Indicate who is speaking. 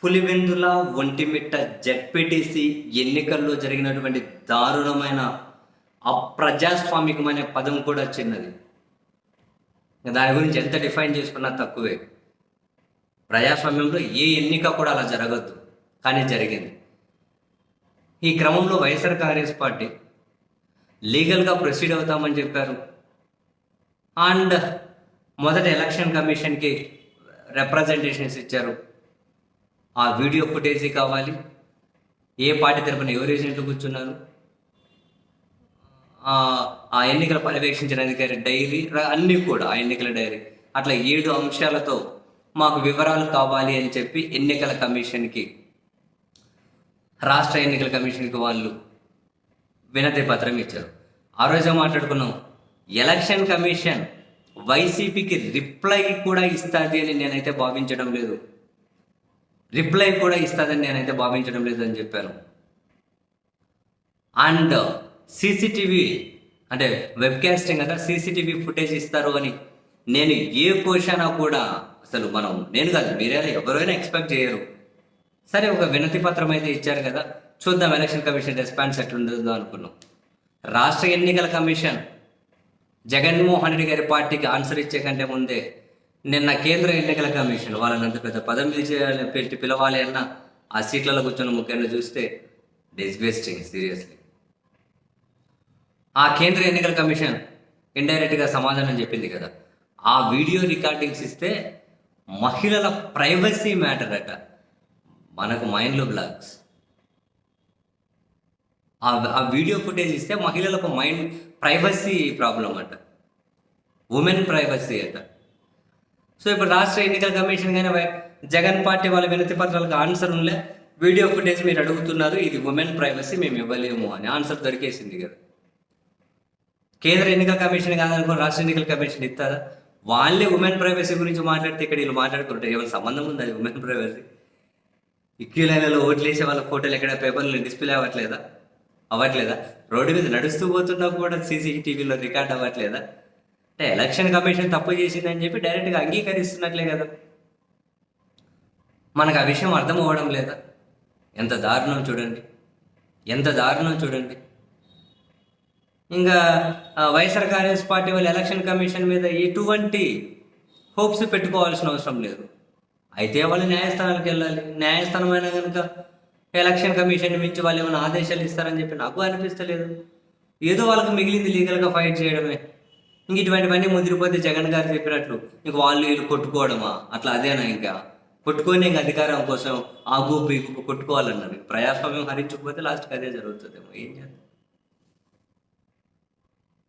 Speaker 1: Pulivendula Vontimitta ZPTC ఎన్నికల్లో జరిగినటువంటి దారుణమైన అప్రజాస్వామికమనే పదం కూడా చిన్నది. దాని గురించి ఎంత డిఫైన్ చేసుకున్నా తక్కువే. ప్రజాస్వామ్యంలో ఏ ఎన్నిక కూడా అలా జరగద్దు, కానీ జరిగింది. ఈ క్రమంలో వైఎస్ఆర్ కాంగ్రెస్ పార్టీ లీగల్గా ప్రొసీడ్ అవుతామని చెప్పారు. అండ్ మొదట ఎలక్షన్ కమిషన్కి రిప్రజెంటేషన్స్ ఇచ్చారు. ఆ వీడియో ఫుటేజీ కావాలి, ఏ పార్టీ తరపున ఎవరు ఏజెంట్లు కూర్చున్నారు, ఆ ఎన్నికల పర్యవేక్షించిన అధికారి డైరీ, అన్నీ కూడా ఆ ఎన్నికల డైరీ, అట్లా 7 అంశాలతో మాకు వివరాలు కావాలి అని చెప్పి ఎన్నికల కమిషన్కి, రాష్ట్ర ఎన్నికల కమిషన్కి వాళ్ళు వినతి పత్రం ఇచ్చారు. ఆ రోజే మాట్లాడుకున్నాం, ఎలక్షన్ కమిషన్ వైసీపీకి రిప్లై కూడా ఇస్తుంది అని నేనైతే భావించడం లేదు, అని చెప్పాను. అండ్ సీసీటీవీ అంటే వెబ్కాస్టింగ్ కదా, సీసీటీవీ ఫుటేజ్ ఇస్తారు అని నేను ఏ క్వశ్చన్ కూడా అసలు నేను కాదు మీరైనా ఎవరైనా ఎక్స్పెక్ట్ చేయరు. సరే, ఒక వినతి పత్రం అయితే ఇచ్చారు కదా, చూద్దాం ఎలక్షన్ కమిషన్ రెస్పాన్స్ ఎట్లుంటుందో అనుకున్నాం. రాష్ట్ర ఎన్నికల కమిషన్ జగన్మోహన్ రెడ్డి గారి పార్టీకి ఆన్సర్ ఇచ్చే కంటే ముందే నిన్న కేంద్ర ఎన్నికల కమిషన్ వాళ్ళని అంత పెద్ద పదం పిలవాలి అన్న ఆ సీట్లలో కూర్చొని ముఖ్యంగా చూస్తే డిస్గస్టింగ్, సీరియస్లీ. ఆ కేంద్ర ఎన్నికల కమిషన్ ఇండైరెక్ట్గా సమాధానం చెప్పింది కదా, ఆ వీడియో రికార్డింగ్స్ ఇస్తే మహిళల ప్రైవసీ మ్యాటర్ అట, మనకు మైండ్లో బ్లాక్స్. ఆ వీడియో ఫుటేజ్ ఇస్తే మహిళలకు ప్రైవసీ ప్రాబ్లం అట, ఉమెన్ ప్రైవసీ అట. సో ఇప్పుడు రాష్ట్ర ఎన్నికల కమిషన్ కానీ జగన్ పార్టీ వాళ్ళ వినతి పత్రాలకు ఆన్సర్ ఉండే, వీడియో ఫుటేజ్ మీరు అడుగుతున్నారు, ఇది ఉమెన్ ప్రైవసీ, మేము ఇవ్వలేము అని ఆన్సర్ దొరికేసింది కదా. కేంద్ర ఎన్నికల కమిషన్ కాదనుకో రాష్ట్ర ఎన్నికల కమిషన్ ఇస్తారా? వాళ్ళే ఉమెన్ ప్రైవసీ గురించి మాట్లాడితే ఇక్కడ వీళ్ళు మాట్లాడుకుంటారు. ఏమైనా సంబంధం ఉంది అది ఉమెన్ ప్రైవసీ? క్యూ లైన్లలో ఓట్లు వేసే వాళ్ళ ఫోటోలు ఎక్కడ పేపర్లు డిస్ప్లే అవ్వట్లేదా? రోడ్డు మీద నడుస్తూ పోతున్నా కూడా సీసీటీవీలో రికార్డ్ అవ్వట్లేదా? అంటే ఎలక్షన్ కమిషన్ తప్పు చేసిందని చెప్పి డైరెక్ట్గా అంగీకరిస్తున్నట్లే కదా. మనకు ఆ విషయం అర్థం అవ్వడం లేదా? ఎంత దారుణం చూడండి. ఇంకా వైఎస్ఆర్ కాంగ్రెస్ పార్టీ వాళ్ళు ఎలక్షన్ కమిషన్ మీద ఎటువంటి హోప్స్ పెట్టుకోవాల్సిన అవసరం లేదు. అయితే వాళ్ళు న్యాయస్థానాలకు వెళ్ళాలి. న్యాయస్థానం అయినా కనుక ఎలక్షన్ కమిషన్ మించి వాళ్ళు ఏమైనా ఆదేశాలు ఇస్తారని చెప్పి నాకు అనిపిస్తలేదు. ఏదో వాళ్ళకి మిగిలింది లీగల్గా ఫైట్ చేయడమే. ఇంక ఇటువంటివన్నీ ముదిరిపోతే జగన్ గారు చెప్పినట్లు ఇంక వాళ్ళు వీళ్ళు కొట్టుకోవడమా, అట్లా అదేనా? ఇంకా కొట్టుకొని ఇంకా అధికారం కోసం ఆ గూపు ఈ గూపు కొట్టుకోవాలన్నారు. ప్రజాస్వామ్యం హరించకపోతే లాస్ట్కి అదే జరుగుతుందేమో, ఏం చేద్దాం.